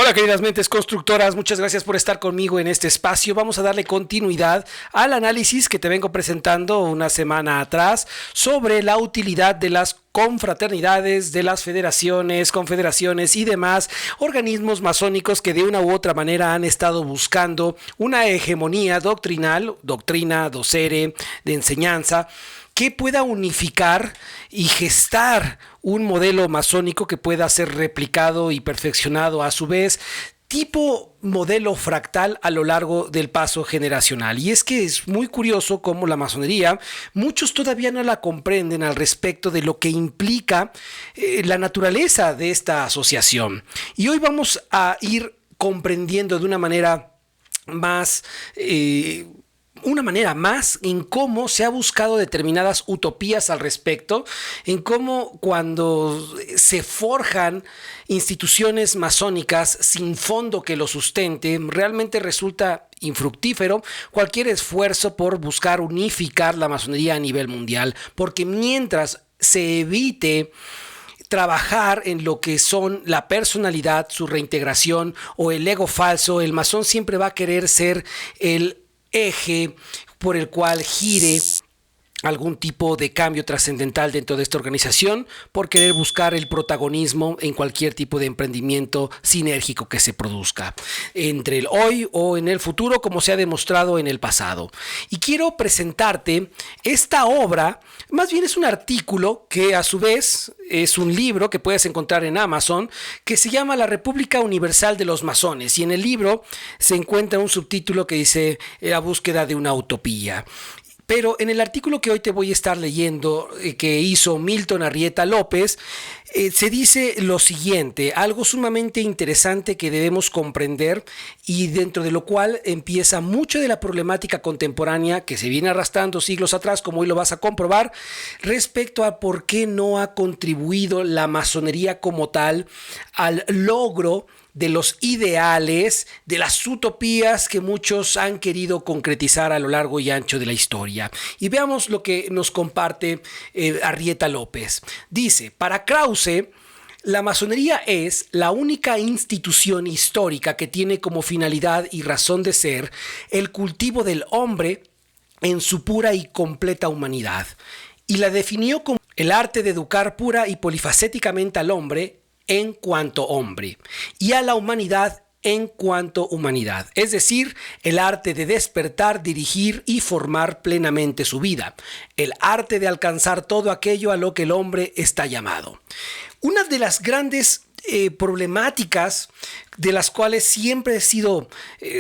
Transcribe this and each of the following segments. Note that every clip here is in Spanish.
Hola queridas mentes constructoras, muchas gracias por estar conmigo en este espacio. Vamos a darle continuidad al análisis que te vengo presentando una semana atrás sobre la utilidad de las confraternidades, de las federaciones, confederaciones y demás organismos masónicos que de una u otra manera han estado buscando una hegemonía doctrinal, doctrina, docere, de enseñanza, que pueda unificar y gestar un modelo masónico que pueda ser replicado y perfeccionado a su vez, tipo modelo fractal a lo largo del paso generacional. Y es que es muy curioso cómo la masonería, muchos todavía no la comprenden al respecto de lo que implica la naturaleza de esta asociación. Y hoy vamos a ir comprendiendo de una manera más en cómo se ha buscado determinadas utopías al respecto, en cómo cuando se forjan instituciones masónicas sin fondo que lo sustente, realmente resulta infructífero cualquier esfuerzo por buscar unificar la masonería a nivel mundial, porque mientras se evite trabajar en lo que son la personalidad, su reintegración o el ego falso, el masón siempre va a querer ser el eje por el cual gire algún tipo de cambio trascendental dentro de esta organización por querer buscar el protagonismo en cualquier tipo de emprendimiento sinérgico que se produzca entre el hoy o en el futuro, como se ha demostrado en el pasado. Y quiero presentarte esta obra, más bien es un artículo que a su vez es un libro que puedes encontrar en Amazon, que se llama La República Universal de los Masones, y en el libro se encuentra un subtítulo que dice La búsqueda de una utopía. Pero en el artículo que hoy te voy a estar leyendo, que hizo Milton Arrieta López, se dice lo siguiente, algo sumamente interesante que debemos comprender y dentro de lo cual empieza mucho de la problemática contemporánea que se viene arrastrando siglos atrás, como hoy lo vas a comprobar, respecto a por qué no ha contribuido la masonería como tal al logro de los ideales, de las utopías que muchos han querido concretizar a lo largo y ancho de la historia. Y veamos lo que nos comparte Arrieta López. Dice, para Krause, la masonería es la única institución histórica que tiene como finalidad y razón de ser el cultivo del hombre en su pura y completa humanidad. Y la definió como el arte de educar pura y polifacéticamente al hombre en cuanto hombre y a la humanidad en cuanto humanidad, es decir, el arte de despertar, dirigir y formar plenamente su vida, el arte de alcanzar todo aquello a lo que el hombre está llamado. Una de las grandes problemáticas de las cuales siempre he sido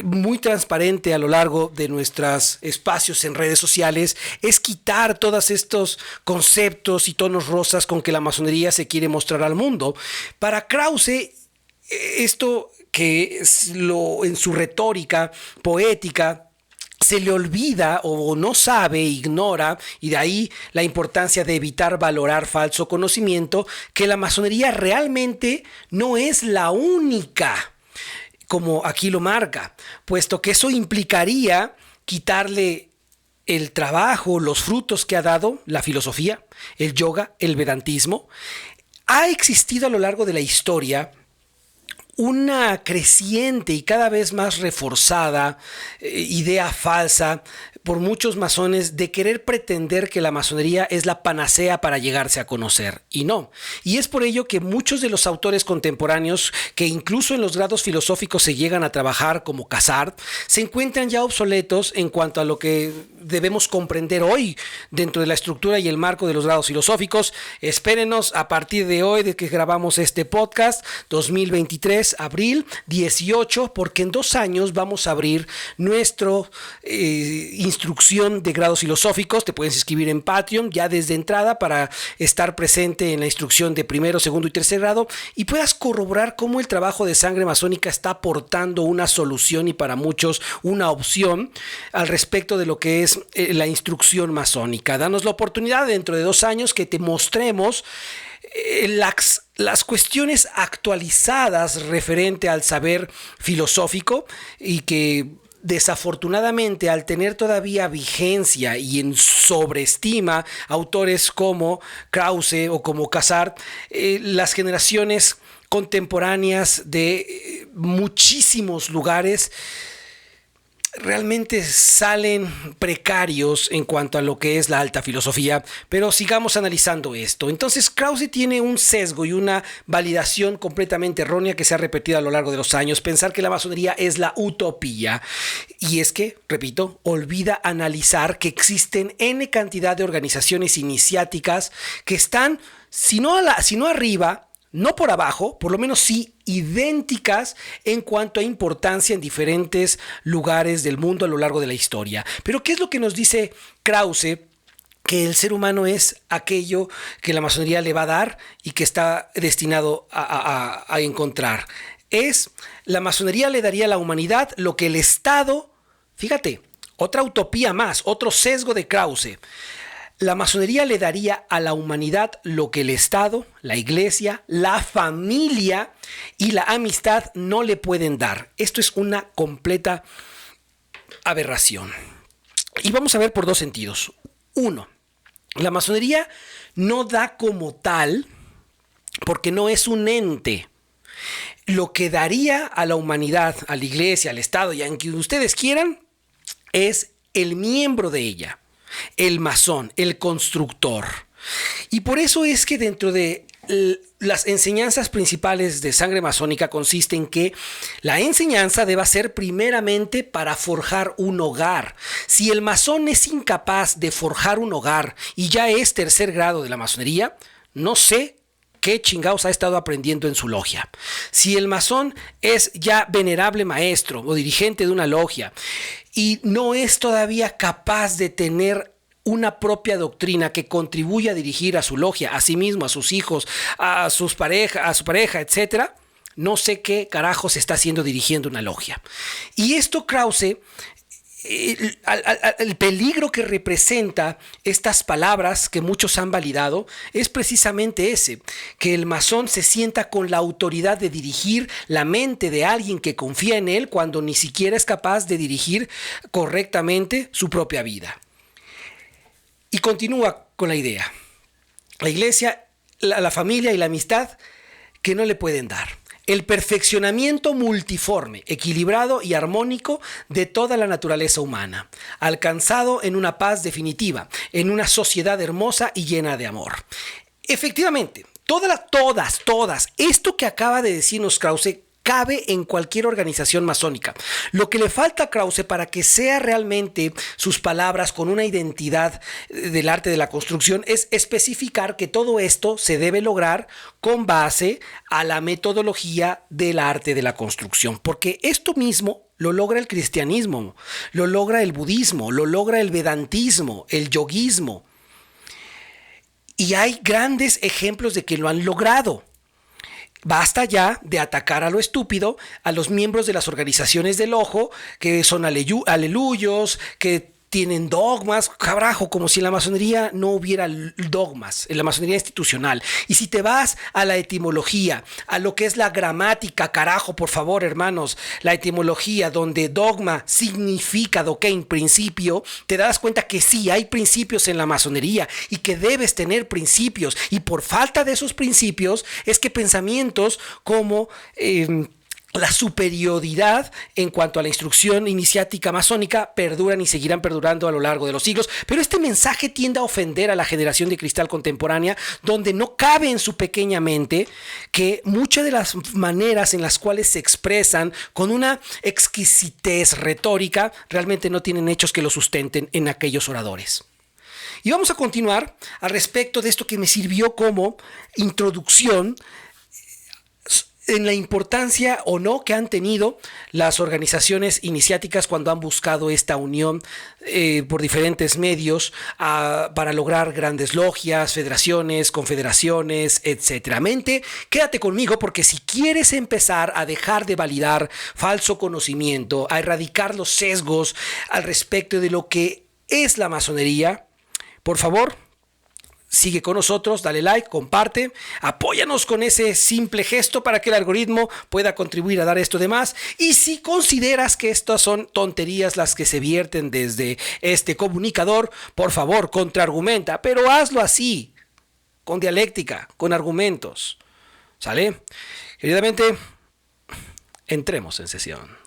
muy transparente a lo largo de nuestros espacios en redes sociales es quitar todos estos conceptos y tonos rosas con que la masonería se quiere mostrar al mundo. Para Krause, esto que en su retórica poética se le olvida o no sabe, ignora, y de ahí la importancia de evitar valorar falso conocimiento, que la masonería realmente no es la única, como aquí lo marca, puesto que eso implicaría quitarle el trabajo, los frutos que ha dado la filosofía, el yoga, el vedantismo. Ha existido a lo largo de la historia una creciente y cada vez más reforzada idea falsa por muchos masones de querer pretender que la masonería es la panacea para llegarse a conocer, y no. Y es por ello que muchos de los autores contemporáneos, que incluso en los grados filosóficos se llegan a trabajar como Casart, se encuentran ya obsoletos en cuanto a lo que debemos comprender hoy dentro de la estructura y el marco de los grados filosóficos. Espérenos a partir de hoy, de que grabamos este podcast, 2023, abril 18, porque en 2 años vamos a abrir nuestro instrucción de grados filosóficos. Te puedes inscribir en Patreon ya desde entrada para estar presente en la instrucción de primero, segundo y tercer grado y puedas corroborar cómo el trabajo de sangre masónica está aportando una solución y para muchos una opción al respecto de lo que es la instrucción masónica. Danos la oportunidad dentro de 2 años que te mostremos las cuestiones actualizadas referente al saber filosófico y que desafortunadamente, al tener todavía vigencia y en sobreestima autores como Krause o como Casart, las generaciones contemporáneas de muchísimos lugares realmente salen precarios en cuanto a lo que es la alta filosofía, pero sigamos analizando esto. Entonces, Krause tiene un sesgo y una validación completamente errónea que se ha repetido a lo largo de los años, pensar que la masonería es la utopía. Y es que, repito, olvida analizar que existen N cantidad de organizaciones iniciáticas que están, si no arriba, no por abajo, por lo menos sí idénticas en cuanto a importancia en diferentes lugares del mundo a lo largo de la historia. Pero ¿qué es lo que nos dice Krause? Que el ser humano es aquello que la masonería le va a dar y que está destinado a encontrar. La masonería le daría a la humanidad lo que el Estado, fíjate, otra utopía más, otro sesgo de Krause. La masonería le daría a la humanidad lo que el Estado, la Iglesia, la familia y la amistad no le pueden dar. Esto es una completa aberración. Y vamos a ver por dos sentidos. Uno, la masonería no da como tal porque no es un ente. Lo que daría a la humanidad, a la Iglesia, al Estado y a quien ustedes quieran es el miembro de ella. El masón, el constructor. Y por eso es que dentro de las enseñanzas principales de sangre masónica consiste en que la enseñanza deba ser primeramente para forjar un hogar. Si el masón es incapaz de forjar un hogar y ya es tercer grado de la masonería, no sé qué chingados ha estado aprendiendo en su logia. Si el masón es ya venerable maestro o dirigente de una logia y no es todavía capaz de tener una propia doctrina que contribuya a dirigir a su logia, a sí mismo, a sus hijos, a su pareja, etcétera, no sé qué carajos está haciendo dirigiendo una logia. Y esto Krause, el peligro que representa estas palabras que muchos han validado es precisamente ese, que el masón se sienta con la autoridad de dirigir la mente de alguien que confía en él cuando ni siquiera es capaz de dirigir correctamente su propia vida. Y continúa con la idea. La Iglesia, la familia y la amistad que no le pueden dar. El perfeccionamiento multiforme, equilibrado y armónico de toda la naturaleza humana, alcanzado en una paz definitiva, en una sociedad hermosa y llena de amor. Efectivamente, todas, esto que acaba de decirnos Krause cabe en cualquier organización masónica. Lo que le falta a Krause para que sea realmente sus palabras con una identidad del arte de la construcción es especificar que todo esto se debe lograr con base a la metodología del arte de la construcción, porque esto mismo lo logra el cristianismo, lo logra el budismo, lo logra el vedantismo, el yoguismo. Y hay grandes ejemplos de que lo han logrado. Basta ya de atacar a lo estúpido a los miembros de las organizaciones del ojo, que son aleluyos, que tienen dogmas, carajo, como si en la masonería no hubiera dogmas, en la masonería institucional. Y si te vas a la etimología, a lo que es la gramática, carajo, por favor, hermanos, la etimología donde dogma significa dokein, principio, te das cuenta que sí, hay principios en la masonería y que debes tener principios. Y por falta de esos principios es que pensamientos como la superioridad en cuanto a la instrucción iniciática masónica perduran y seguirán perdurando a lo largo de los siglos, pero este mensaje tiende a ofender a la generación de cristal contemporánea, donde no cabe en su pequeña mente que muchas de las maneras en las cuales se expresan con una exquisitez retórica realmente no tienen hechos que lo sustenten en aquellos oradores. Y vamos a continuar al respecto de esto que me sirvió como introducción en la importancia o no que han tenido las organizaciones iniciáticas cuando han buscado esta unión por diferentes medios para lograr grandes logias, federaciones, confederaciones, etc. Quédate conmigo porque si quieres empezar a dejar de validar falso conocimiento, a erradicar los sesgos al respecto de lo que es la masonería, por favor, sigue con nosotros, dale like, comparte, apóyanos con ese simple gesto para que el algoritmo pueda contribuir a dar esto de más. Y si consideras que estas son tonterías las que se vierten desde este comunicador, por favor, contraargumenta, pero hazlo así, con dialéctica, con argumentos. ¿Sale? Queridamente, Entremos en sesión.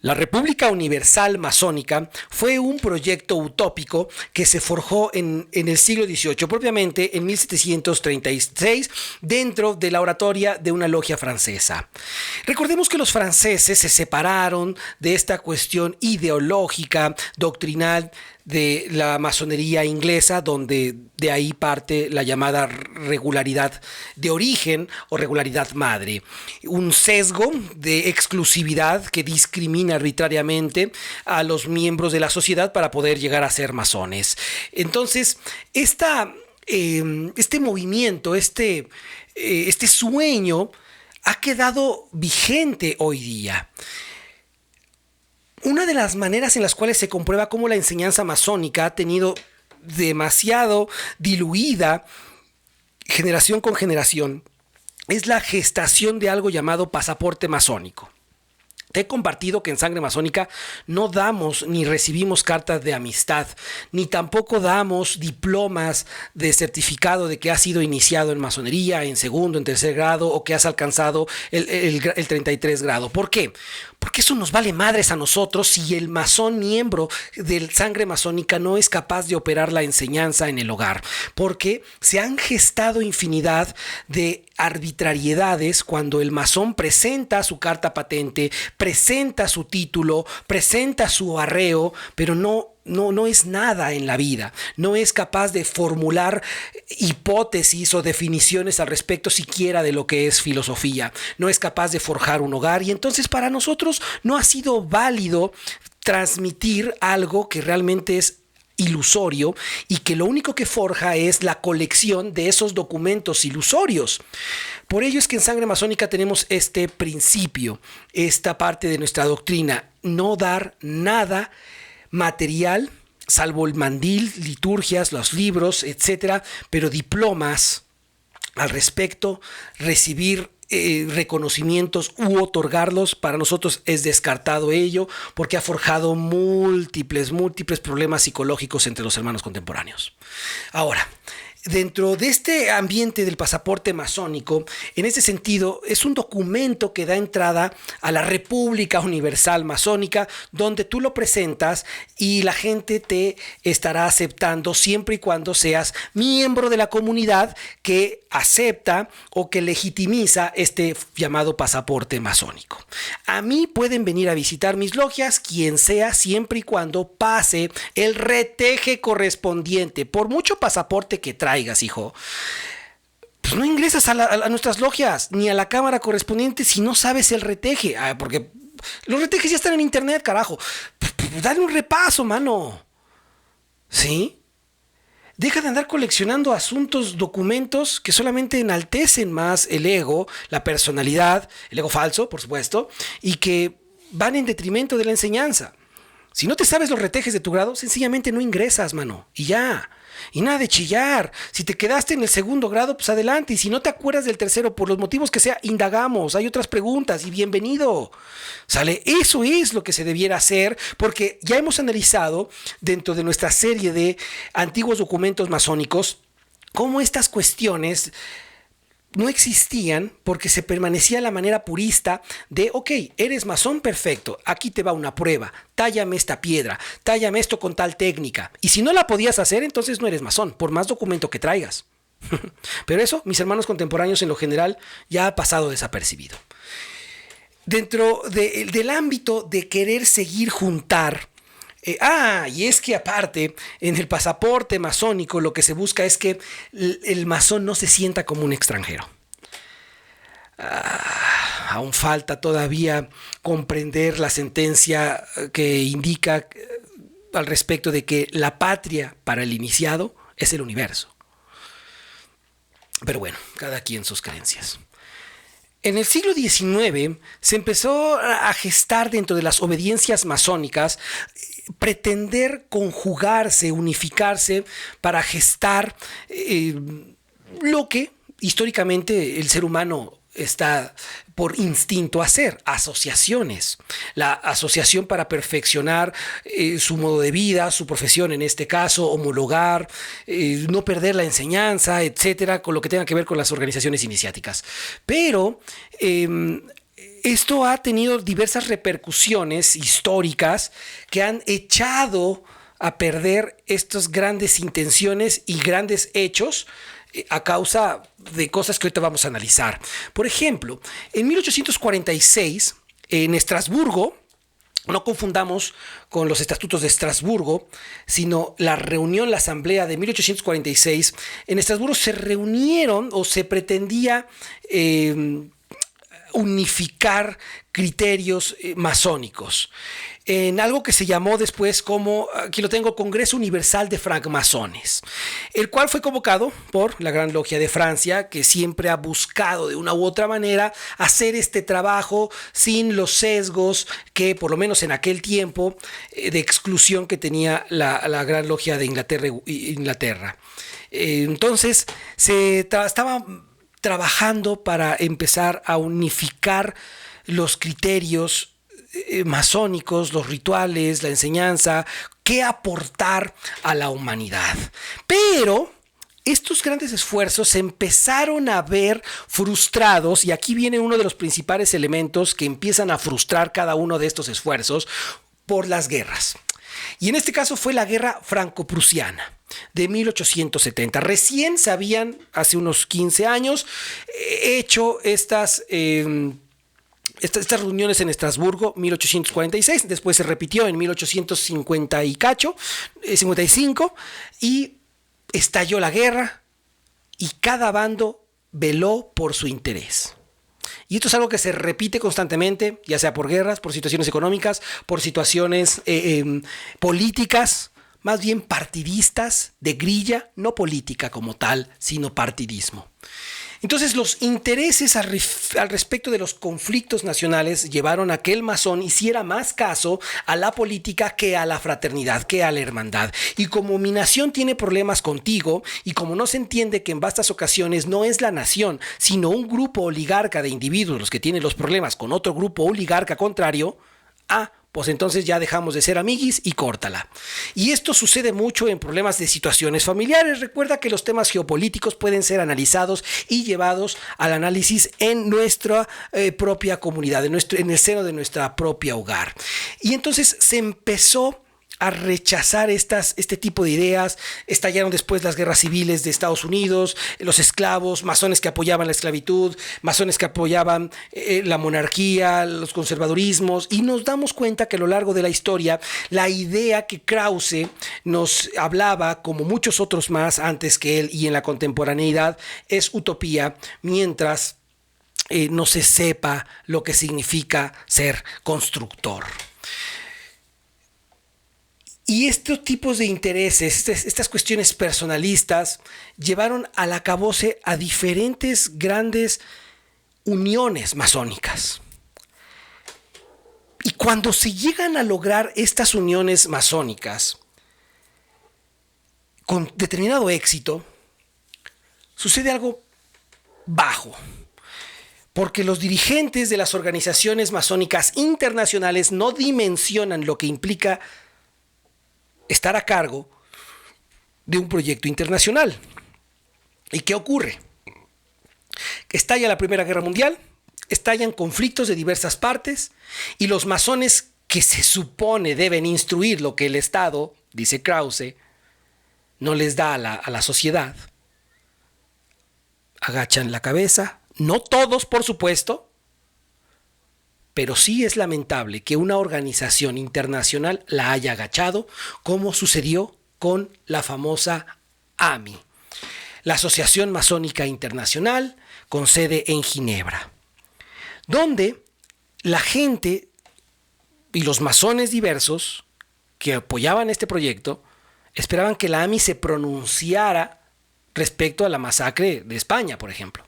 La República Universal Masónica fue un proyecto utópico que se forjó en el siglo XVIII, propiamente en 1736, dentro de la oratoria de una logia francesa. Recordemos que los franceses se separaron de esta cuestión ideológica, doctrinal, de la masonería inglesa, donde de ahí parte la llamada regularidad de origen o regularidad madre. Un sesgo de exclusividad que discrimina arbitrariamente a los miembros de la sociedad para poder llegar a ser masones. Entonces, este movimiento, este sueño ha quedado vigente hoy día. Una de las maneras en las cuales se comprueba cómo la enseñanza masónica ha tenido demasiado diluida generación con generación es la gestación de algo llamado pasaporte masónico. Te he compartido que en Sangre Masónica no damos ni recibimos cartas de amistad, ni tampoco damos diplomas de certificado de que has sido iniciado en masonería, en segundo, en tercer grado, o que has alcanzado el 33 grado. ¿Por qué? Porque eso nos vale madres a nosotros si el masón miembro de Sangre Masónica no es capaz de operar la enseñanza en el hogar. Porque se han gestado infinidad de arbitrariedades cuando el masón presenta su carta patente, presenta su título, presenta su arreo, pero no es nada en la vida, no es capaz de formular hipótesis o definiciones al respecto siquiera de lo que es filosofía, no es capaz de forjar un hogar, y entonces para nosotros no ha sido válido transmitir algo que realmente es ilusorio y que lo único que forja es la colección de esos documentos ilusorios. Por ello es que en Sangre Masónica tenemos este principio, esta parte de nuestra doctrina: no dar nada material, salvo el mandil, liturgias, los libros, etcétera, pero diplomas al respecto, recibir reconocimientos u otorgarlos, para nosotros es descartado ello, porque ha forjado múltiples problemas psicológicos entre los hermanos contemporáneos. Ahora, dentro de este ambiente del pasaporte masónico, en ese sentido, es un documento que da entrada a la República Universal Masónica, donde tú lo presentas y la gente te estará aceptando siempre y cuando seas miembro de la comunidad que acepta o que legitimiza este llamado pasaporte masónico. A mí pueden venir a visitar mis logias quien sea, siempre y cuando pase el reteje correspondiente. Por mucho pasaporte que traigas, hijo, pues no ingresas a nuestras logias ni a la cámara correspondiente si no sabes el reteje. Porque los retejes ya están en internet, carajo. Dale un repaso, mano. ¿Sí? Deja de andar coleccionando asuntos, documentos que solamente enaltecen más el ego, la personalidad, el ego falso, por supuesto, y que van en detrimento de la enseñanza. Si no te sabes los retejes de tu grado, sencillamente no ingresas, mano, y ya. Y nada de chillar. Si te quedaste en el segundo grado, pues adelante. Y si no te acuerdas del tercero, por los motivos que sea, indagamos. Hay otras preguntas y bienvenido. ¿Sale? Eso es lo que se debiera hacer, porque ya hemos analizado dentro de nuestra serie de antiguos documentos masónicos cómo estas cuestiones no existían porque se permanecía la manera purista de, ok, eres masón, perfecto, aquí te va una prueba, tállame esta piedra, tállame esto con tal técnica. Y si no la podías hacer, entonces no eres masón, por más documento que traigas. Pero eso, mis hermanos contemporáneos en lo general, ya ha pasado desapercibido. Dentro del ámbito de querer seguir juntar, y es que aparte, en el pasaporte masónico lo que se busca es que el masón no se sienta como un extranjero. Aún falta todavía comprender la sentencia que indica al respecto de que la patria para el iniciado es el universo. Pero bueno, cada quien sus creencias. En el siglo XIX se empezó a gestar dentro de las obediencias masónicas pretender conjugarse, unificarse para gestar lo que históricamente el ser humano está por instinto hacer, asociaciones. La asociación para perfeccionar su modo de vida, su profesión en este caso, homologar, no perder la enseñanza, etcétera, con lo que tenga que ver con las organizaciones iniciáticas. Pero esto ha tenido diversas repercusiones históricas que han echado a perder estas grandes intenciones y grandes hechos a causa de cosas que ahorita vamos a analizar. Por ejemplo, en 1846, en Estrasburgo, no confundamos con los estatutos de Estrasburgo, sino la reunión, la asamblea de 1846, en Estrasburgo se reunieron o se pretendía unificar criterios masónicos en algo que se llamó después como, aquí lo tengo, Congreso Universal de Francmasones, el cual fue convocado por la Gran Logia de Francia, que siempre ha buscado de una u otra manera hacer este trabajo sin los sesgos que, por lo menos en aquel tiempo, de exclusión que tenía la Gran Logia de Inglaterra. Entonces, estaba trabajando para empezar a unificar los criterios masónicos, los rituales, la enseñanza, qué aportar a la humanidad. Pero estos grandes esfuerzos se empezaron a ver frustrados, y aquí viene uno de los principales elementos que empiezan a frustrar cada uno de estos esfuerzos, por las guerras. Y en este caso fue la guerra franco-prusiana de 1870. Recién se habían, hace unos 15 años, hecho estas reuniones en Estrasburgo, 1846, después se repitió en 1850 y cacho, 55, y estalló la guerra y cada bando veló por su interés. Y esto es algo que se repite constantemente, ya sea por guerras, por situaciones económicas, por situaciones políticas, más bien partidistas, de grilla, no política como tal, sino partidismo. Entonces los intereses al respecto de los conflictos nacionales llevaron a que el masón hiciera más caso a la política que a la fraternidad, que a la hermandad. Y como mi nación tiene problemas contigo, y como no se entiende que en vastas ocasiones no es la nación, sino un grupo oligarca de individuos los que tienen los problemas con otro grupo oligarca contrario, pues entonces ya dejamos de ser amiguis y córtala. Y esto sucede mucho en problemas de situaciones familiares. Recuerda que los temas geopolíticos pueden ser analizados y llevados al análisis en nuestra propia comunidad, en el seno de nuestra propia hogar. Y entonces se empezó a rechazar este tipo de ideas. Estallaron después las guerras civiles de Estados Unidos, los esclavos, masones que apoyaban la esclavitud, masones que apoyaban la monarquía, los conservadurismos, y nos damos cuenta que a lo largo de la historia, la idea que Krause nos hablaba, como muchos otros más antes que él y en la contemporaneidad, es utopía, mientras no se sepa lo que significa ser constructor. Y estos tipos de intereses, estas cuestiones personalistas, llevaron al acabose a diferentes grandes uniones masónicas. Y cuando se llegan a lograr estas uniones masónicas con determinado éxito, sucede algo bajo. Porque los dirigentes de las organizaciones masónicas internacionales no dimensionan lo que implica estar a cargo de un proyecto internacional. ¿Y qué ocurre? Estalla la Primera Guerra Mundial, estallan conflictos de diversas partes, y los masones, que se supone deben instruir lo que el Estado, dice Krause, no les da a la sociedad, agachan la cabeza. No todos, por supuesto, pero sí es lamentable que una organización internacional la haya agachado, como sucedió con la famosa AMI, la Asociación Masónica Internacional, con sede en Ginebra, donde la gente y los masones diversos que apoyaban este proyecto esperaban que la AMI se pronunciara respecto a la masacre de España, por ejemplo.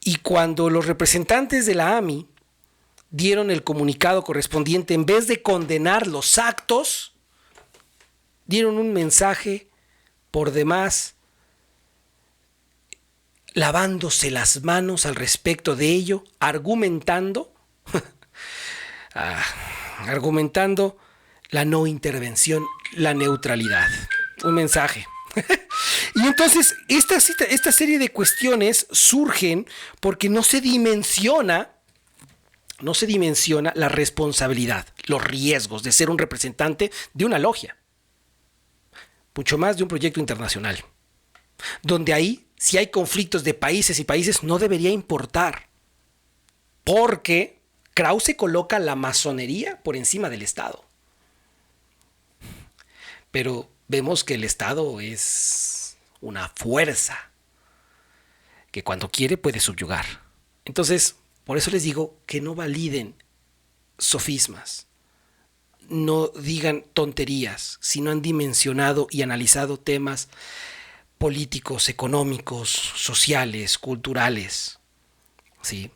Y cuando los representantes de la AMI dieron el comunicado correspondiente, en vez de condenar los actos, dieron un mensaje por demás lavándose las manos al respecto de ello, argumentando, ah, argumentando la no intervención, la neutralidad. Un mensaje. Y entonces esta serie de cuestiones surgen porque no se dimensiona la responsabilidad, los riesgos de ser un representante de una logia, mucho más de un proyecto internacional, donde ahí, si hay conflictos de países y países, no debería importar, porque Krause coloca la masonería por encima del Estado. Pero vemos que el Estado es una fuerza que cuando quiere puede subyugar. Entonces, por eso les digo que no validen sofismas, no digan tonterías, si no han dimensionado y analizado temas políticos, económicos, sociales, culturales. ¿Sí?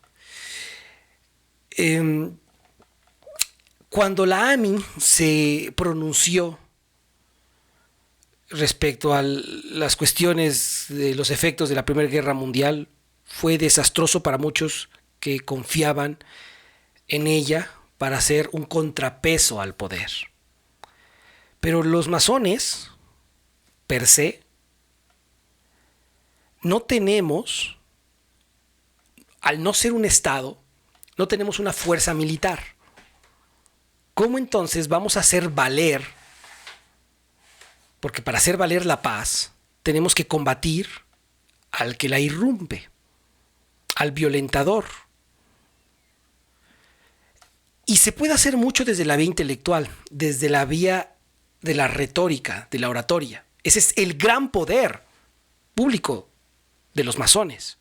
Cuando la AMI se pronunció respecto a las cuestiones de los efectos de la Primera Guerra Mundial, fue desastroso para muchos que confiaban en ella para ser un contrapeso al poder. Pero los masones, per se, no tenemos, al no ser un Estado, no tenemos una fuerza militar. ¿Cómo entonces vamos a hacer valer? Porque para hacer valer la paz, tenemos que combatir al que la irrumpe, al violentador. Y se puede hacer mucho desde la vía intelectual, desde la vía de la retórica, de la oratoria. Ese es el gran poder público de los masones,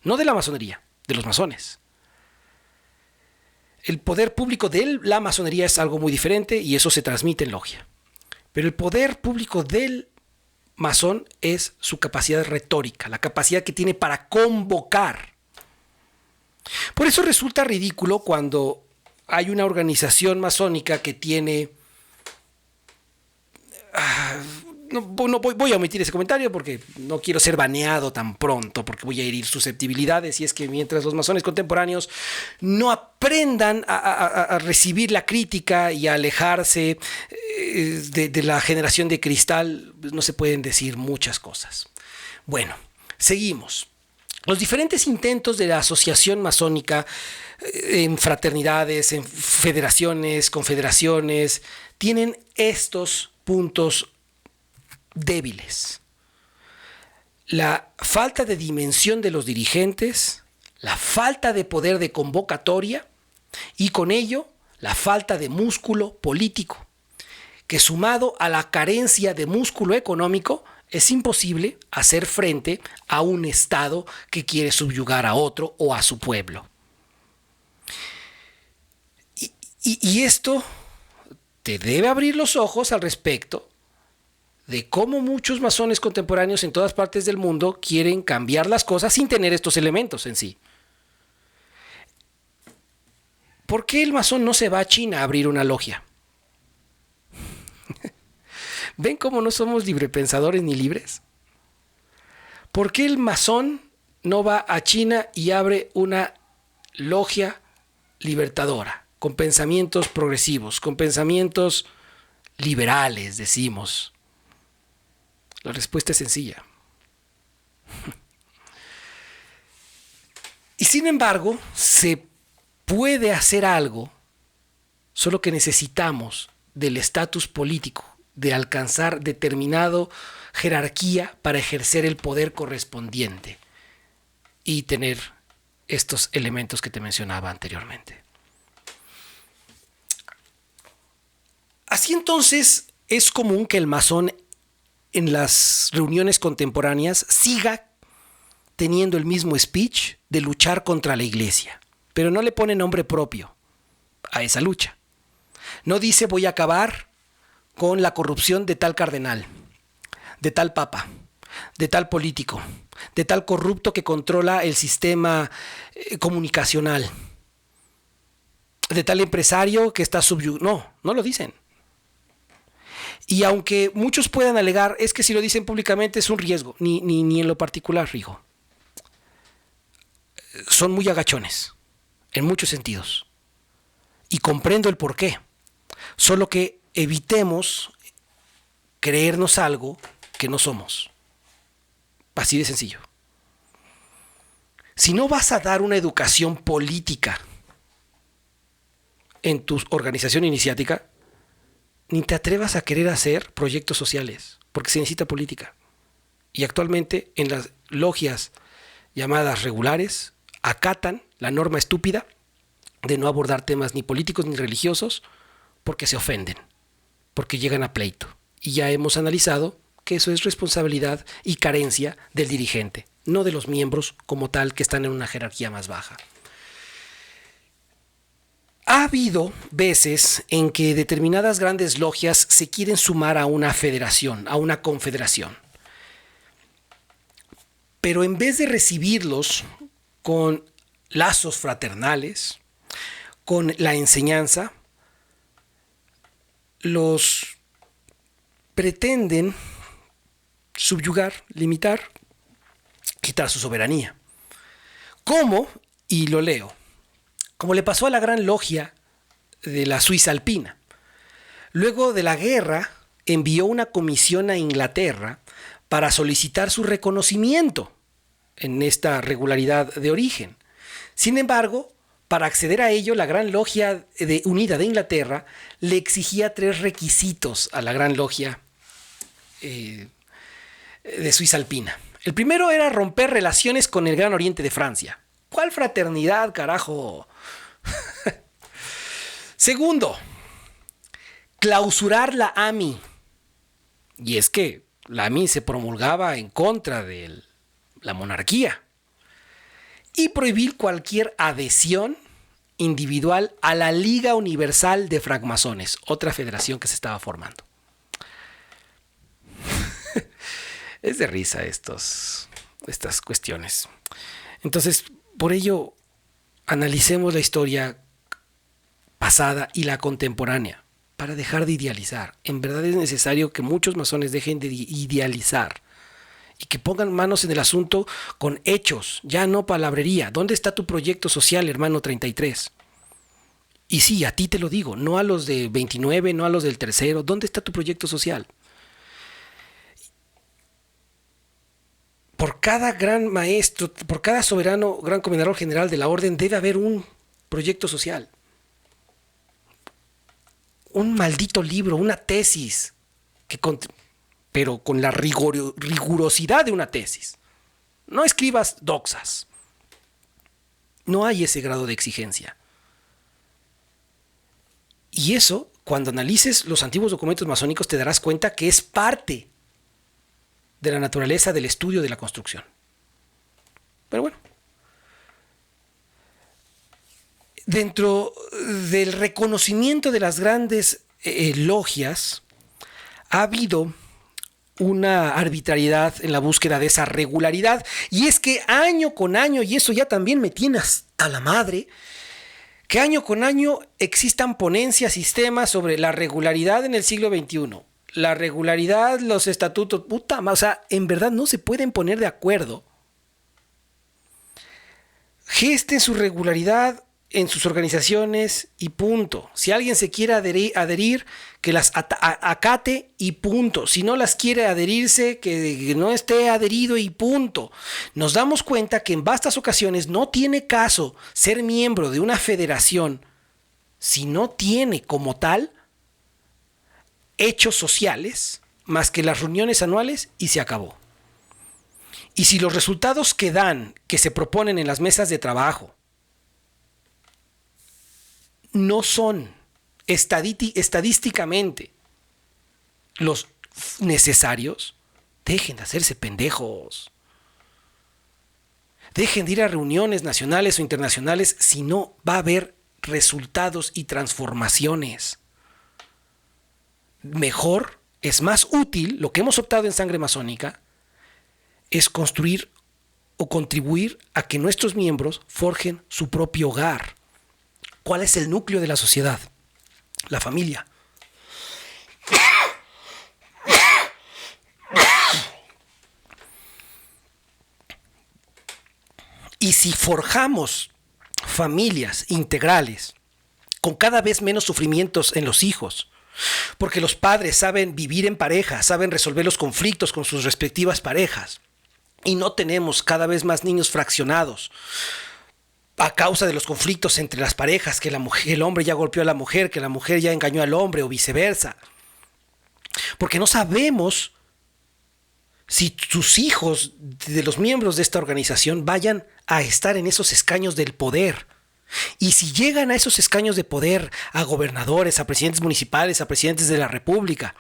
no de la masonería, de los masones. El poder público de la masonería es algo muy diferente y eso se transmite en logia. Pero el poder público del masón es su capacidad retórica, la capacidad que tiene para convocar. Por eso resulta ridículo cuando hay una organización masónica que tiene... voy a omitir ese comentario porque no quiero ser baneado tan pronto, porque voy a herir susceptibilidades, y es que mientras los masones contemporáneos no aprendan a recibir la crítica y a alejarse de la generación de cristal, no se pueden decir muchas cosas. Bueno, seguimos. Los diferentes intentos de la asociación masónica en fraternidades, en federaciones, confederaciones, tienen estos puntos débiles: la falta de dimensión de los dirigentes, la falta de poder de convocatoria y con ello la falta de músculo político, que sumado a la carencia de músculo económico es imposible hacer frente a un Estado que quiere subyugar a otro o a su pueblo. Y esto te debe abrir los ojos al respecto de cómo muchos masones contemporáneos en todas partes del mundo quieren cambiar las cosas sin tener estos elementos en sí. ¿Por qué el masón no se va a China a abrir una logia? ¿Ven cómo no somos librepensadores ni libres? ¿Por qué el masón no va a China y abre una logia libertadora, con pensamientos progresivos, con pensamientos liberales, decimos? La respuesta es sencilla. Y sin embargo, se puede hacer algo, solo que necesitamos del estatus político, de alcanzar determinada jerarquía para ejercer el poder correspondiente y tener estos elementos que te mencionaba anteriormente. Así entonces, es común que el masón en las reuniones contemporáneas siga teniendo el mismo speech de luchar contra la iglesia, pero no le pone nombre propio a esa lucha. No dice voy a acabar con la corrupción de tal cardenal, de tal papa, de tal político, de tal corrupto que controla el sistema comunicacional, de tal empresario que está subyugado. No, no lo dicen. Y aunque muchos puedan alegar, es que si lo dicen públicamente es un riesgo, ni en lo particular, hijo. son muy agachones, en muchos sentidos. Y comprendo el porqué. Solo que evitemos creernos algo que no somos. Así de sencillo. Si no vas a dar una educación política en tu organización iniciática, ni te atrevas a querer hacer proyectos sociales, porque se necesita política. Y actualmente en las logias llamadas regulares acatan la norma estúpida de no abordar temas ni políticos ni religiosos porque se ofenden, porque llegan a pleito. Y ya hemos analizado que eso es responsabilidad y carencia del dirigente, no de los miembros como tal que están en una jerarquía más baja. Ha habido veces en que determinadas grandes logias se quieren sumar a una federación, a una confederación. Pero en vez de recibirlos con lazos fraternales, con la enseñanza, los pretenden subyugar, limitar, quitar su soberanía. ¿Cómo? Y lo leo. Como le pasó a la gran logia de la Suiza alpina. Luego de la guerra, envió una comisión a Inglaterra para solicitar su reconocimiento en esta regularidad de origen. Sin embargo, para acceder a ello, la Gran Logia Unida de Inglaterra le exigía 3 requisitos a la Gran Logia de Suiza alpina. El primero era romper relaciones con el Gran Oriente de Francia. ¿Cuál fraternidad, carajo? Segundo, clausurar la AMI. Y es que la AMI se promulgaba en contra de la monarquía. Y prohibir cualquier adhesión individual a la Liga Universal de Francmasones, otra federación que se estaba formando. Es de risa estas cuestiones. Entonces, por ello, analicemos la historia pasada y la contemporánea para dejar de idealizar. En verdad es necesario que muchos masones dejen de idealizar y que pongan manos en el asunto con hechos, ya no palabrería. ¿Dónde está tu proyecto social, hermano 33? Y sí, a ti te lo digo, no a los de 29, no a los del tercero. ¿Dónde está tu proyecto social? Por cada gran maestro, por cada soberano, gran comendador general de la orden, debe haber un proyecto social. Un maldito libro, una tesis, pero con la rigurosidad de una tesis. No escribas doxas. No hay ese grado de exigencia. Y eso, cuando analices los antiguos documentos masónicos, te darás cuenta que es parte de la naturaleza del estudio de la construcción. Pero bueno, dentro del reconocimiento de las grandes logias, ha habido una arbitrariedad en la búsqueda de esa regularidad, y es que año con año, y eso ya también me tiene hasta la madre, que año con año existan ponencias, sistemas sobre la regularidad en el siglo XXI. La regularidad, los estatutos, o sea, en verdad no se pueden poner de acuerdo. Gesten su regularidad en sus organizaciones y punto. Si alguien se quiere adherir, que las acate y punto. Si no las quiere adherirse, que no esté adherido y punto. Nos damos cuenta que en vastas ocasiones no tiene caso ser miembro de una federación si no tiene como tal hechos sociales más que las reuniones anuales y se acabó. Y si los resultados que dan, que se proponen en las mesas de trabajo, no son estadísticamente los necesarios, dejen de hacerse pendejos. Dejen de ir a reuniones nacionales o internacionales si no va a haber resultados y transformaciones. Mejor, es más útil, lo que hemos optado en Sangre Masónica, es construir o contribuir a que nuestros miembros forjen su propio hogar. ¿Cuál es el núcleo de la sociedad? La familia. Y si forjamos familias integrales con cada vez menos sufrimientos en los hijos, porque los padres saben vivir en pareja, saben resolver los conflictos con sus respectivas parejas, y no tenemos cada vez más niños fraccionados a causa de los conflictos entre las parejas, que el hombre ya golpeó a la mujer, que la mujer ya engañó al hombre o viceversa. Porque no sabemos si sus hijos de los miembros de esta organización vayan a estar en esos escaños del poder. Y si llegan a esos escaños de poder, a gobernadores, a presidentes municipales, a presidentes de la república,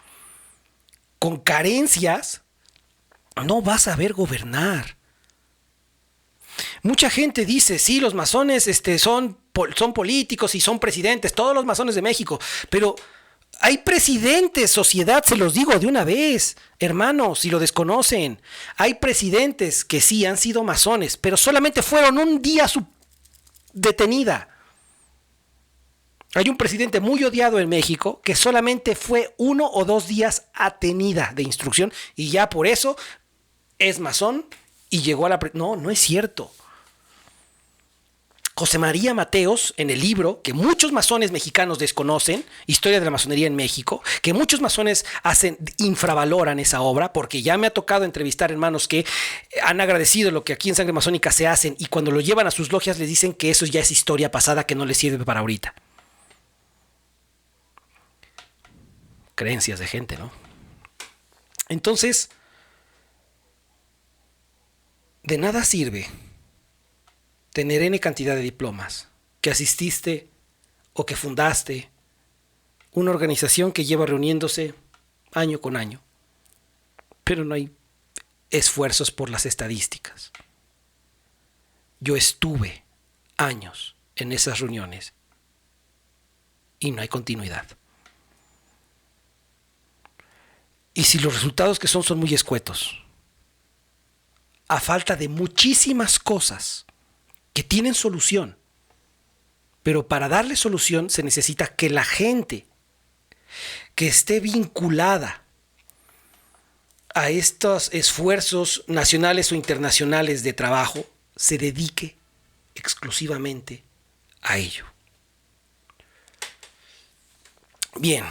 con carencias, no vas a ver gobernar. Mucha gente dice, sí, los masones son políticos y son presidentes, todos los masones de México, pero hay presidentes, sociedad, se los digo de una vez, hermanos, si lo desconocen. Hay presidentes que sí han sido masones, pero solamente fueron un día su detenida. Hay un presidente muy odiado en México que solamente fue 1 o 2 días atenida de instrucción y ya por eso es masón y llegó a la... No, no es cierto. José María Mateos, en el libro que muchos masones mexicanos desconocen, Historia de la Masonería en México, que muchos masones infravaloran esa obra, porque ya me ha tocado entrevistar hermanos que han agradecido lo que aquí en Sangre Masónica se hacen y cuando lo llevan a sus logias les dicen que eso ya es historia pasada, que no les sirve para ahorita. Creencias de gente, ¿no? Entonces, de nada sirve tener N cantidad de diplomas, que asististe o que fundaste una organización que lleva reuniéndose año con año, pero no hay esfuerzos por las estadísticas. Yo estuve años en esas reuniones y no hay continuidad. Y si los resultados que son muy escuetos, a falta de muchísimas cosas que tienen solución, pero para darle solución se necesita que la gente que esté vinculada a estos esfuerzos nacionales o internacionales de trabajo se dedique exclusivamente a ello. Bien,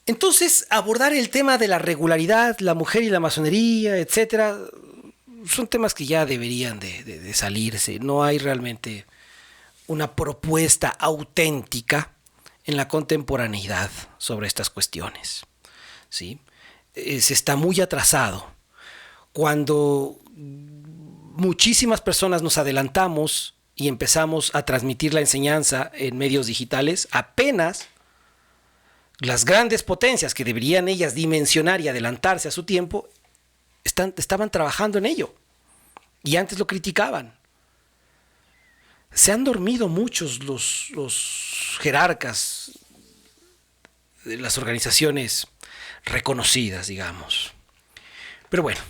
entonces abordar el tema de la regularidad, la mujer y la masonería, etcétera, son temas que ya deberían de salirse. No hay realmente una propuesta auténtica en la contemporaneidad sobre estas cuestiones, ¿sí? Se está muy atrasado. Cuando muchísimas personas nos adelantamos y empezamos a transmitir la enseñanza en medios digitales, apenas las grandes potencias que deberían ellas dimensionar y adelantarse a su tiempo, estaban trabajando en ello y antes lo criticaban. Se han dormido muchos los jerarcas de las organizaciones reconocidas, digamos. Pero bueno,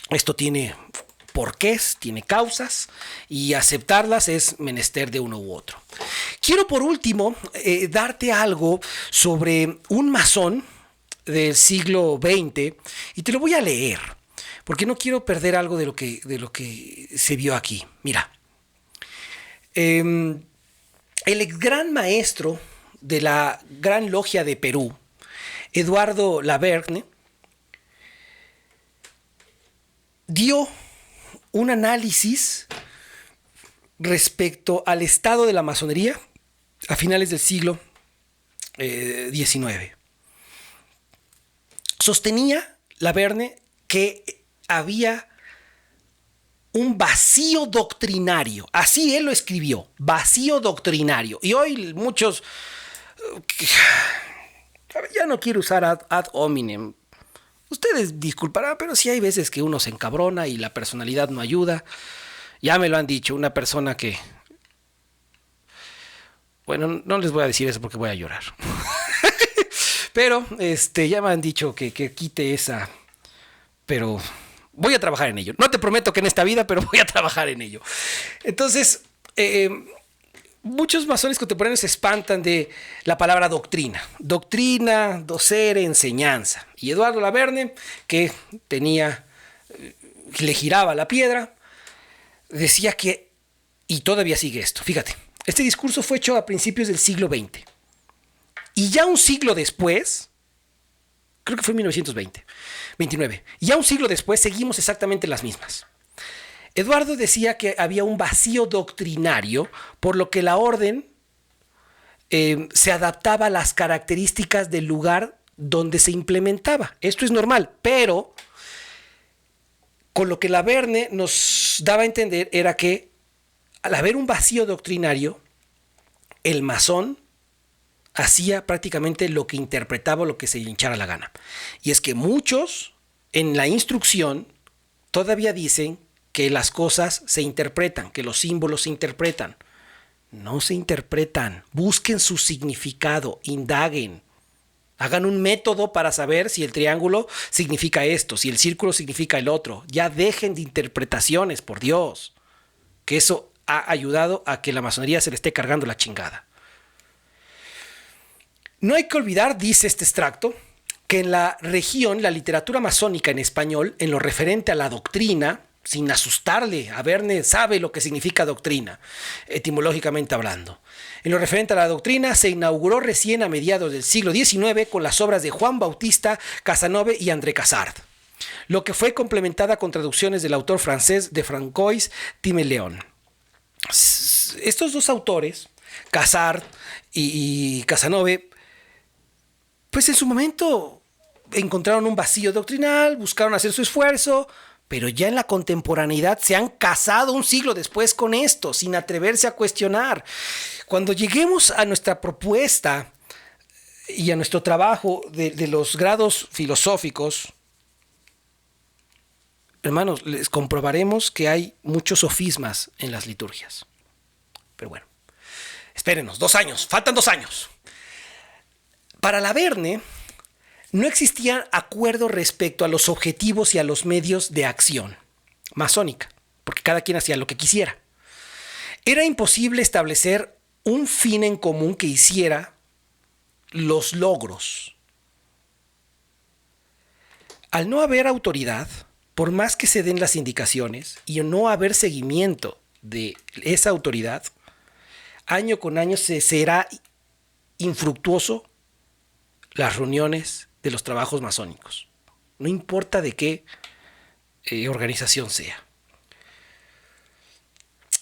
esto tiene porqués, tiene causas y aceptarlas es menester de uno u otro. Quiero por último darte algo sobre un masón del siglo XX y te lo voy a leer porque no quiero perder algo de lo que se vio aquí. Mira, el gran maestro de la Gran Logia de Perú, Eduardo Laverne, dio un análisis respecto al estado de la masonería a finales del siglo XIX. Sostenía Laverne que había un vacío doctrinario, así él lo escribió, vacío doctrinario. Y hoy muchos, ya no quiero usar ad hominem, ustedes disculparán, pero sí hay veces que uno se encabrona y la personalidad no ayuda. Ya me lo han dicho, una persona que... Bueno, no les voy a decir eso porque voy a llorar. Pero ya me han dicho que quite esa... Pero voy a trabajar en ello. No te prometo que en esta vida, pero voy a trabajar en ello. Entonces, muchos masones contemporáneos se espantan de la palabra doctrina. Doctrina, docere, enseñanza. Y Eduardo Laverne, que le giraba la piedra, decía que, y todavía sigue esto, fíjate, este discurso fue hecho a principios del siglo XX. Y ya un siglo después, creo que fue en 1929, ya un siglo después seguimos exactamente las mismas. Eduardo decía que había un vacío doctrinario, por lo que la orden se adaptaba a las características del lugar donde se implementaba. Esto es normal, pero con lo que Laverne nos daba a entender era que al haber un vacío doctrinario, el masón hacía prácticamente lo que interpretaba, lo que se le hinchara la gana. Y es que muchos en la instrucción todavía dicen que las cosas se interpretan, que los símbolos se interpretan. No se interpretan. Busquen su significado, indaguen. Hagan un método para saber si el triángulo significa esto, si el círculo significa el otro. Ya dejen de interpretaciones, por Dios. Que eso ha ayudado a que la masonería se le esté cargando la chingada. No hay que olvidar, dice este extracto, que en la región la literatura masónica en español, en lo referente a la doctrina, sin asustarle, a Verne sabe lo que significa doctrina, etimológicamente hablando. En lo referente a la doctrina, se inauguró recién a mediados del siglo XIX con las obras de Juan Bautista Casanove y André Casard, lo que fue complementada con traducciones del autor francés de Francois Timeleon. Estos dos autores, Casard y Casanove, pues en su momento encontraron un vacío doctrinal, buscaron hacer su esfuerzo, pero ya en la contemporaneidad se han casado un siglo después con esto, sin atreverse a cuestionar. Cuando lleguemos a nuestra propuesta y a nuestro trabajo de los grados filosóficos, hermanos, les comprobaremos que hay muchos sofismas en las liturgias. Pero bueno, espérenos, 2 años, faltan 2 años. Para Laverne no existía acuerdo respecto a los objetivos y a los medios de acción masónica, porque cada quien hacía lo que quisiera. Era imposible establecer un fin en común que hiciera los logros. Al no haber autoridad, por más que se den las indicaciones y no haber seguimiento de esa autoridad, año con año se será infructuoso las reuniones de los trabajos masónicos. No importa de qué organización sea.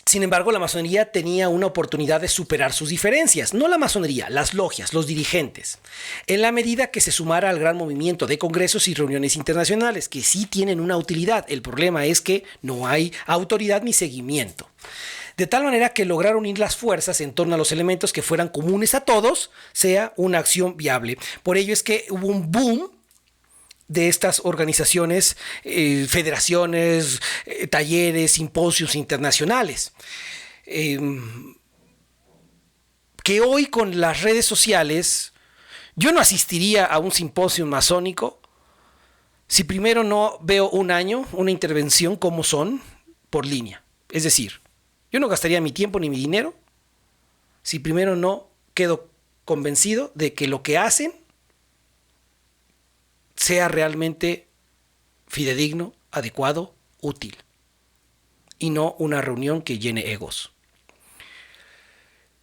Sin embargo, la masonería tenía una oportunidad de superar sus diferencias. No la masonería, las logias, los dirigentes. En la medida que se sumara al gran movimiento de congresos y reuniones internacionales, que sí tienen una utilidad. El problema es que no hay autoridad ni seguimiento. De tal manera que lograr unir las fuerzas en torno a los elementos que fueran comunes a todos sea una acción viable. Por ello es que hubo un boom de estas organizaciones, federaciones, talleres, simposios internacionales. Que hoy con las redes sociales, yo no asistiría a un simposio masónico si primero no veo un año, una intervención como son, por línea. Es decir, yo no gastaría mi tiempo ni mi dinero si primero no quedo convencido de que lo que hacen sea realmente fidedigno, adecuado, útil, y no una reunión que llene egos.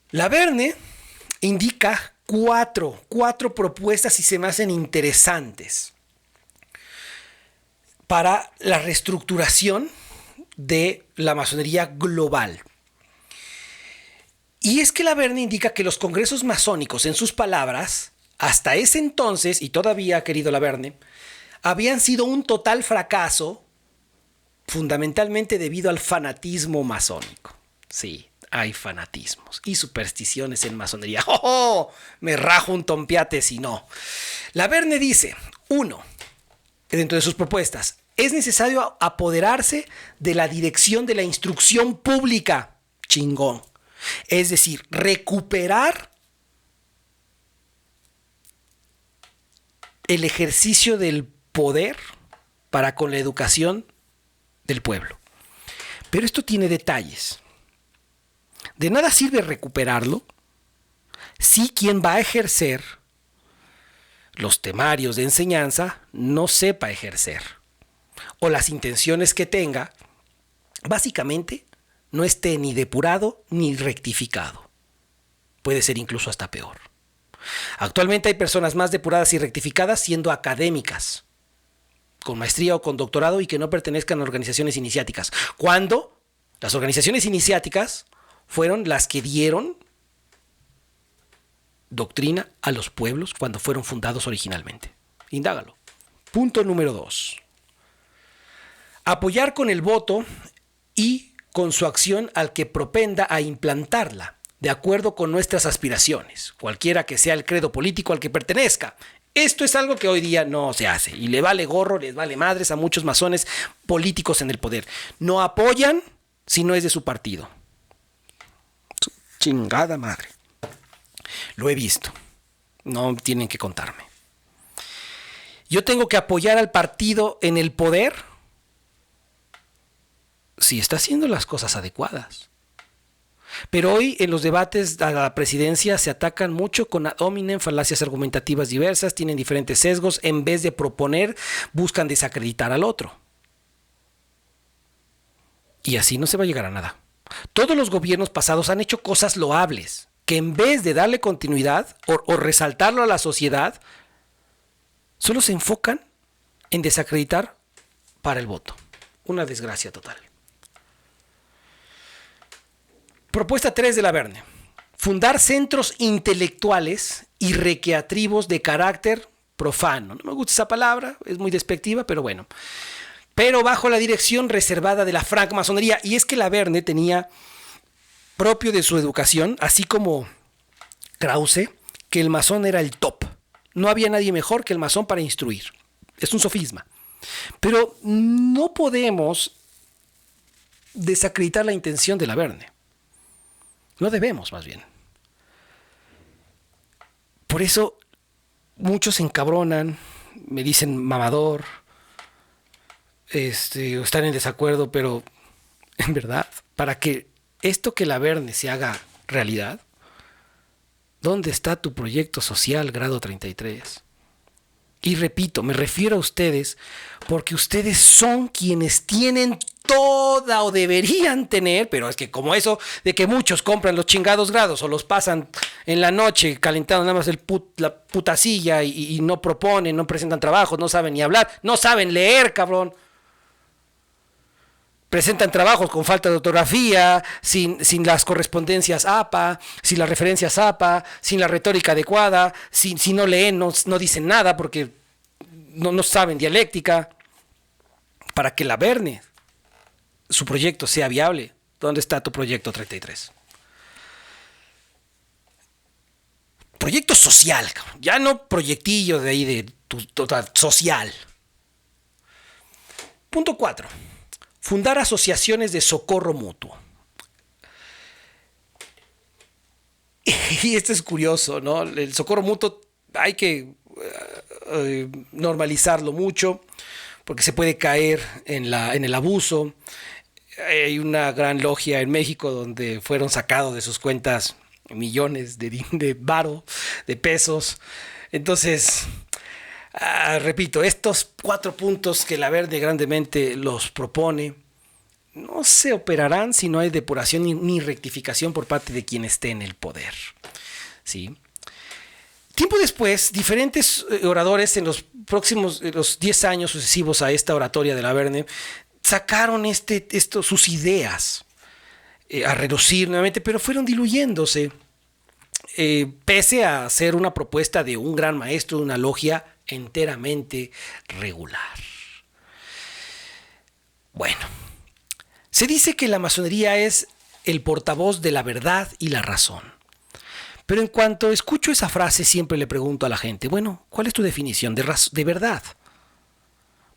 Laverne indica cuatro propuestas y se me hacen interesantes para la reestructuración de la masonería global. Y es que Laverne indica que los congresos masónicos, en sus palabras, hasta ese entonces, y todavía, querido Laverne, habían sido un total fracaso, fundamentalmente debido al fanatismo masónico. Sí, hay fanatismos y supersticiones en masonería. ¡Oh, oh! Me rajo un tompiate si no. Laverne dice, 1, dentro de sus propuestas, es necesario apoderarse de la dirección de la instrucción pública. Chingón. Es decir, recuperar el ejercicio del poder para con la educación del pueblo. Pero esto tiene detalles. De nada sirve recuperarlo si quien va a ejercer los temarios de enseñanza no sepa ejercer, o las intenciones que tenga, básicamente, no esté ni depurado ni rectificado. Puede ser incluso hasta peor. Actualmente hay personas más depuradas y rectificadas siendo académicas, con maestría o con doctorado y que no pertenezcan a organizaciones iniciáticas. Cuando las organizaciones iniciáticas fueron las que dieron doctrina a los pueblos cuando fueron fundados originalmente. Indágalo. Punto número 2. Apoyar con el voto y con su acción al que propenda a implantarla, de acuerdo con nuestras aspiraciones, cualquiera que sea el credo político al que pertenezca. Esto es algo que hoy día no se hace y le vale gorro, les vale madres a muchos masones políticos en el poder. No apoyan si no es de su partido. Su chingada madre. Lo he visto. No tienen que contarme. Yo tengo que apoyar al partido en el poder si está haciendo las cosas adecuadas. Pero hoy en los debates a la presidencia se atacan mucho con ad hominem, falacias argumentativas diversas, tienen diferentes sesgos, en vez de proponer, buscan desacreditar al otro. Y así no se va a llegar a nada. Todos los gobiernos pasados han hecho cosas loables, que en vez de darle continuidad o resaltarlo a la sociedad, solo se enfocan en desacreditar para el voto. Una desgracia total. Propuesta 3 de la Verne. Fundar centros intelectuales y recreativos de carácter profano. No me gusta esa palabra, es muy despectiva, pero bueno. Pero bajo la dirección reservada de la francmasonería. Y es que la Verne tenía propio de su educación, así como Krause, que el masón era el top. No había nadie mejor que el masón para instruir. Es un sofisma. Pero no podemos desacreditar la intención de la Verne. No debemos, más bien. Por eso muchos se encabronan, me dicen mamador, están en desacuerdo, pero en verdad, para que esto que la Verne se haga realidad, ¿dónde está tu proyecto social grado 33? Y repito, me refiero a ustedes porque ustedes son quienes tienen toda o deberían tener, pero es que como eso de que muchos compran los chingados grados o los pasan en la noche calentando nada más la puta silla y no proponen, no presentan trabajos, no saben ni hablar, no saben leer, cabrón. Presentan trabajos con falta de ortografía, sin las correspondencias APA, sin las referencias APA, sin la retórica adecuada, si no leen, no dicen nada porque no saben dialéctica. Para que la Verne, su proyecto sea viable, ¿dónde está tu proyecto 33? Proyecto social, ya no proyectillo de ahí de social. Punto 4. Fundar asociaciones de socorro mutuo. Y esto es curioso, ¿no? El socorro mutuo hay que normalizarlo mucho porque se puede caer en el abuso. Hay una gran logia en México donde fueron sacados de sus cuentas millones de varo, de pesos. Entonces, repito, estos 4 puntos que la Verne grandemente los propone no se operarán si no hay depuración ni rectificación por parte de quien esté en el poder. ¿Sí? Tiempo después, diferentes oradores en los 10 años sucesivos a esta oratoria de la Verne sacaron sus ideas a reducir nuevamente, pero fueron diluyéndose, pese a ser una propuesta de un gran maestro de una logia enteramente regular. Bueno, se dice que la masonería es el portavoz de la verdad y la razón. Pero en cuanto escucho esa frase, siempre le pregunto a la gente, bueno, ¿cuál es tu definición de verdad?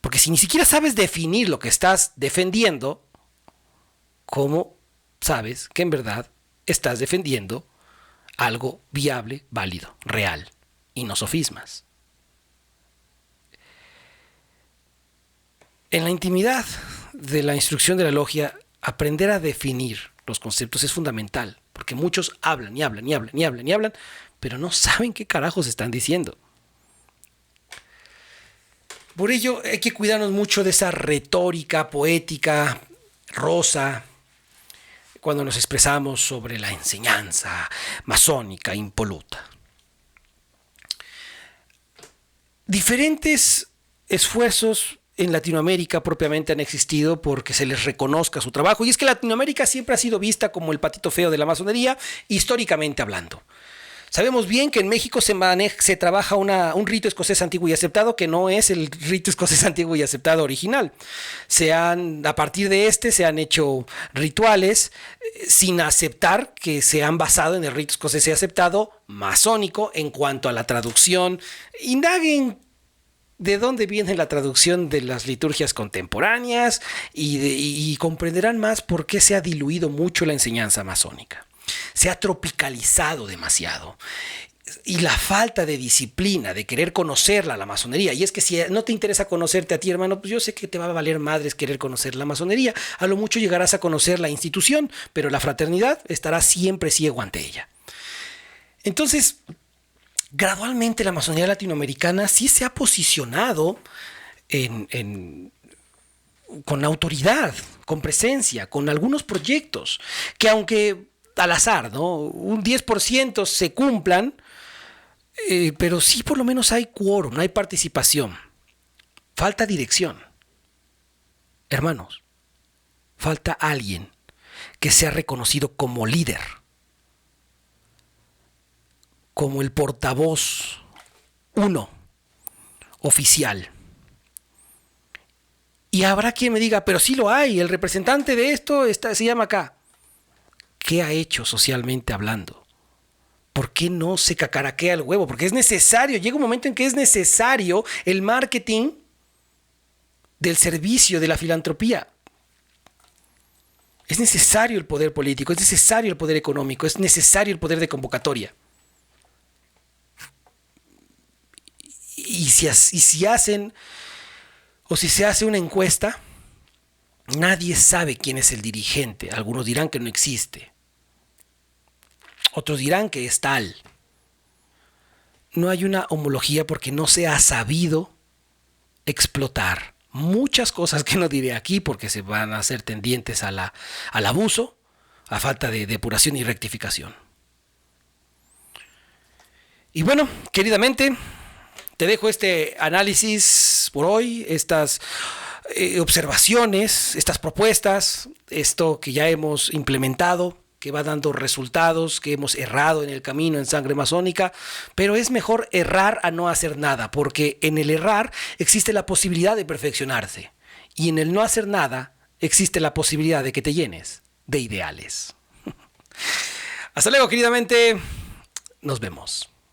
Porque si ni siquiera sabes definir lo que estás defendiendo, ¿cómo sabes que en verdad estás defendiendo algo viable, válido, real y no sofismas? En la intimidad de la instrucción de la logia, aprender a definir los conceptos es fundamental, porque muchos hablan y hablan y hablan y hablan y hablan, pero no saben qué carajos están diciendo. Por ello hay que cuidarnos mucho de esa retórica poética, rosa, cuando nos expresamos sobre la enseñanza masónica impoluta. Diferentes esfuerzos en Latinoamérica propiamente han existido porque se les reconozca su trabajo. Y es que Latinoamérica siempre ha sido vista como el patito feo de la masonería, históricamente hablando. Sabemos bien que en México se trabaja un rito escocés antiguo y aceptado que no es el rito escocés antiguo y aceptado original. A partir de se han hecho rituales sin aceptar que se han basado en el rito escocés y aceptado masónico en cuanto a la traducción. Indaguen de dónde viene la traducción de las liturgias contemporáneas y comprenderán más por qué se ha diluido mucho la enseñanza masónica. Se ha tropicalizado demasiado. Y la falta de disciplina, de querer conocerla, la masonería. Y es que si no te interesa conocerte a ti, hermano, pues yo sé que te va a valer madres querer conocer la masonería. A lo mucho llegarás a conocer la institución, pero la fraternidad estará siempre ciego ante ella. Entonces, gradualmente la masonería latinoamericana sí se ha posicionado con autoridad, con presencia, con algunos proyectos que aunque al azar, ¿no? Un 10% se cumplan, pero sí por lo menos hay quórum, hay participación. Falta dirección. Hermanos, falta alguien que sea reconocido como líder, como el portavoz oficial. Y habrá quien me diga, pero sí lo hay, el representante de esto se llama acá. ¿Qué ha hecho socialmente hablando? ¿Por qué no se cacaraquea el huevo? Porque es necesario, llega un momento en que es necesario el marketing del servicio, de la filantropía. Es necesario el poder político, es necesario el poder económico, es necesario el poder de convocatoria. Y si hacen, o si se hace una encuesta, nadie sabe quién es el dirigente. Algunos dirán que no existe. Otros dirán que es tal. No hay una homología porque no se ha sabido explotar muchas cosas que no diré aquí porque se van a hacer tendientes al abuso, a falta de depuración y rectificación. Y bueno, queridamente, te dejo este análisis por hoy, estas observaciones, estas propuestas, esto que ya hemos implementado, que va dando resultados, que hemos errado en el camino en Sangre Masónica, pero es mejor errar a no hacer nada, porque en el errar existe la posibilidad de perfeccionarse, y en el no hacer nada existe la posibilidad de que te llenes de ideales. Hasta luego, queridamente, nos vemos.